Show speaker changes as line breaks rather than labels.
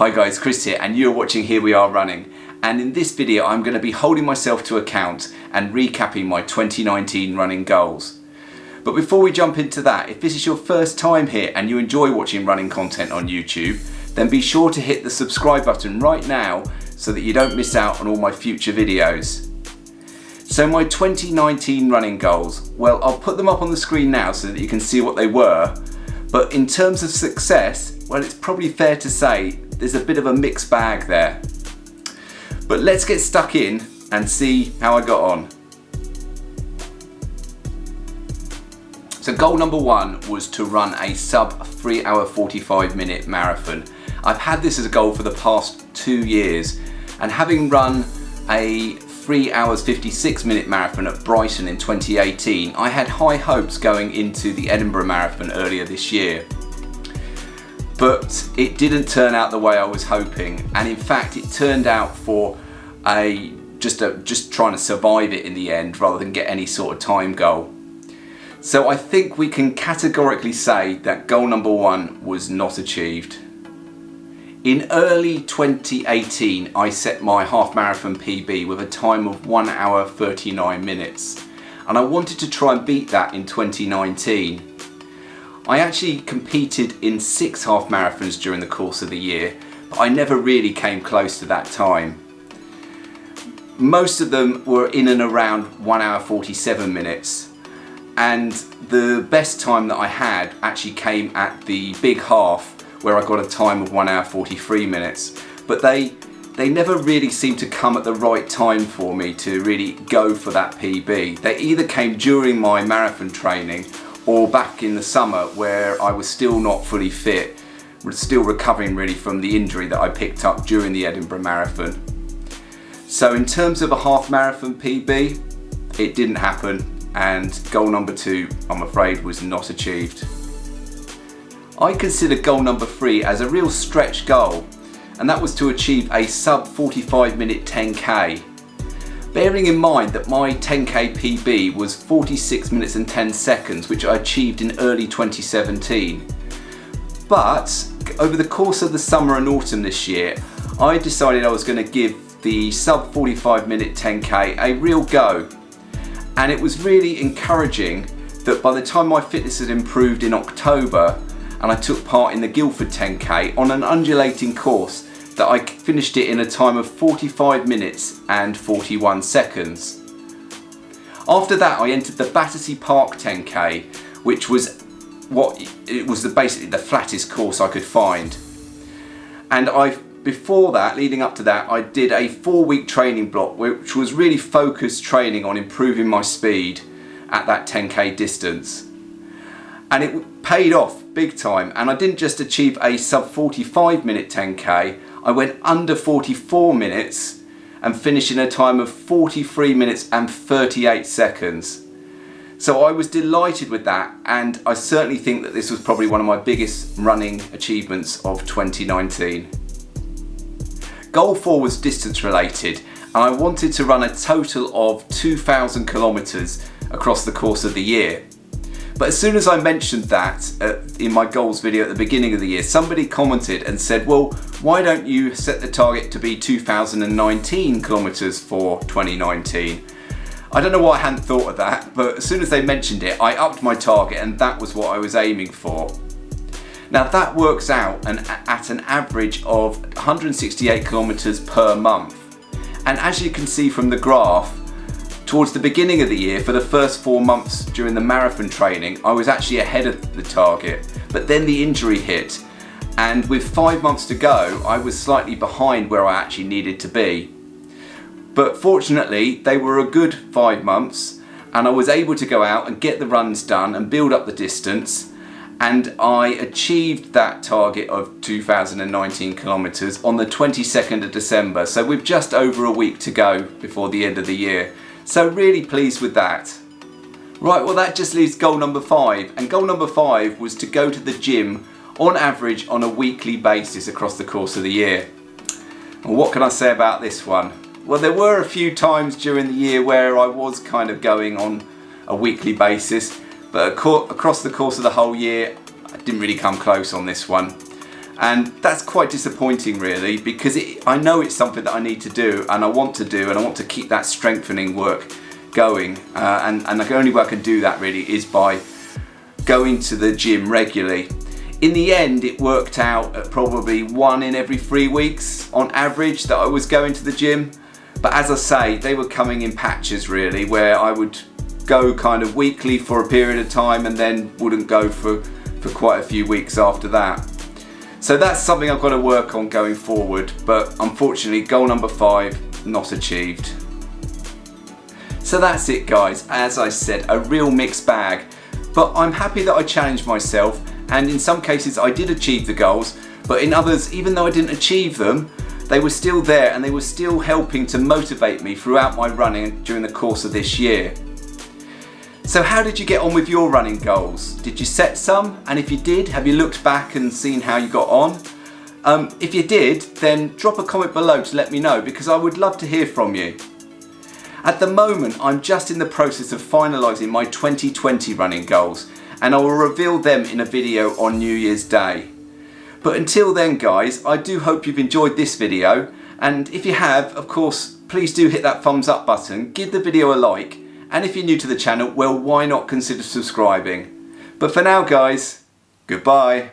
Hi guys, Chris here and you're watching Here We Are Running, and in this video I'm going to be holding myself to account and recapping my 2019 running goals. But before we jump into that, if this is your first time here and you enjoy watching running content on YouTube, then be sure to hit the subscribe button right now so that you don't miss out on all my future videos. So my 2019 running goals, well, I'll put them up on the screen now so that you can see what they were, but in terms of success, well, it's probably fair to say there's a bit of a mixed bag there. But let's get stuck in and see how I got on. So goal number one was to run a sub 3 hour 45 minute marathon. I've had this as a goal for the past 2 years, and having run a 3 hours 56 minute marathon at Brighton in 2018, I had high hopes going into the Edinburgh Marathon earlier this year. But it didn't turn out the way I was hoping, and in fact it turned out for just trying to survive it in the end rather than get any sort of time goal. So I think we can categorically say that goal number one was not achieved. In early 2018 I set my half marathon PB with a time of 1 hour 39 minutes, and I wanted to try and beat that in 2019. I actually competed in 6 half marathons during the course of the year, but I never really came close to that time. Most of them were in and around 1 hour 47 minutes, and the best time that I had actually came at the big half, where I got a time of 1 hour 43 minutes. But they never really seemed to come at the right time for me to really go for that PB. They either came during my marathon training or back in the summer, where I was still not fully fit, still recovering really from the injury that I picked up during the Edinburgh Marathon. So in terms of a half marathon PB, it didn't happen, and goal number two, I'm afraid, was not achieved. I consider goal number three as a real stretch goal, and that was to achieve a sub 45 minute 10k. Bearing in mind that my 10k PB was 46 minutes and 10 seconds, which I achieved in early 2017. But over the course of the summer and autumn this year, I decided I was going to give the sub 45 minute 10k a real go. And it was really encouraging that by the time my fitness had improved in October and I took part in the Guildford 10k on an undulating course, that I finished it in a time of 45 minutes and 41 seconds. After that I entered the Battersea Park 10k, which was basically the flattest course I could find. And before that, leading up to that, I did a 4-week training block, which was really focused training on improving my speed at that 10k distance. And it paid off big time, and I didn't just achieve a sub 45 minute 10k, I went under 44 minutes and finished in a time of 43 minutes and 38 seconds. So I was delighted with that, and I certainly think that this was probably one of my biggest running achievements of 2019. Goal 4 was distance related, and I wanted to run a total of 2,000 kilometers across the course of the year. But as soon as I mentioned that in my goals video at the beginning of the year, somebody commented and said, well, why don't you set the target to be 2,019 kilometers for 2019? I don't know why I hadn't thought of that, but as soon as they mentioned it, I upped my target, and that was what I was aiming for. Now that works out at an average of 168 kilometers per month. And as you can see from the graph, towards the beginning of the year, for the first 4 months during the marathon training, I was actually ahead of the target, but then the injury hit, and with 5 months to go, I was slightly behind where I actually needed to be. But fortunately, they were a good 5 months, and I was able to go out and get the runs done and build up the distance, and I achieved that target of 2,019 kilometers on the 22nd of December, so with just over a week to go before the end of the year. So really pleased with that. Right, well that just leaves goal number 5, and goal number 5 was to go to the gym on average on a weekly basis across the course of the year. And what can I say about this one? Well, there were a few times during the year where I was kind of going on a weekly basis, but across the course of the whole year I didn't really come close on this one. And that's quite disappointing really, because I know it's something that I need to do and I want to do, and I want to keep that strengthening work going, and the only way I can do that really is by going to the gym regularly. In the end, it worked out at probably 1 in every 3 weeks on average that I was going to the gym. But as I say, they were coming in patches really, where I would go kind of weekly for a period of time and then wouldn't go for quite a few weeks after that. So that's something I've got to work on going forward, but unfortunately goal number 5 not achieved. So that's it guys, as I said, a real mixed bag, but I'm happy that I challenged myself, and in some cases I did achieve the goals, but in others, even though I didn't achieve them, they were still there and they were still helping to motivate me throughout my running during the course of this year. So how did you get on with your running goals? Did you set some? And if you did, have you looked back and seen how you got on? If you did, then drop a comment below to let me know, because I would love to hear from you. At the moment, I'm just in the process of finalising my 2020 running goals, and I will reveal them in a video on New Year's Day. But until then guys, I do hope you've enjoyed this video, and if you have, of course, please do hit that thumbs up button, give the video a like, and if you're new to the channel, well, why not consider subscribing? But for now guys, goodbye.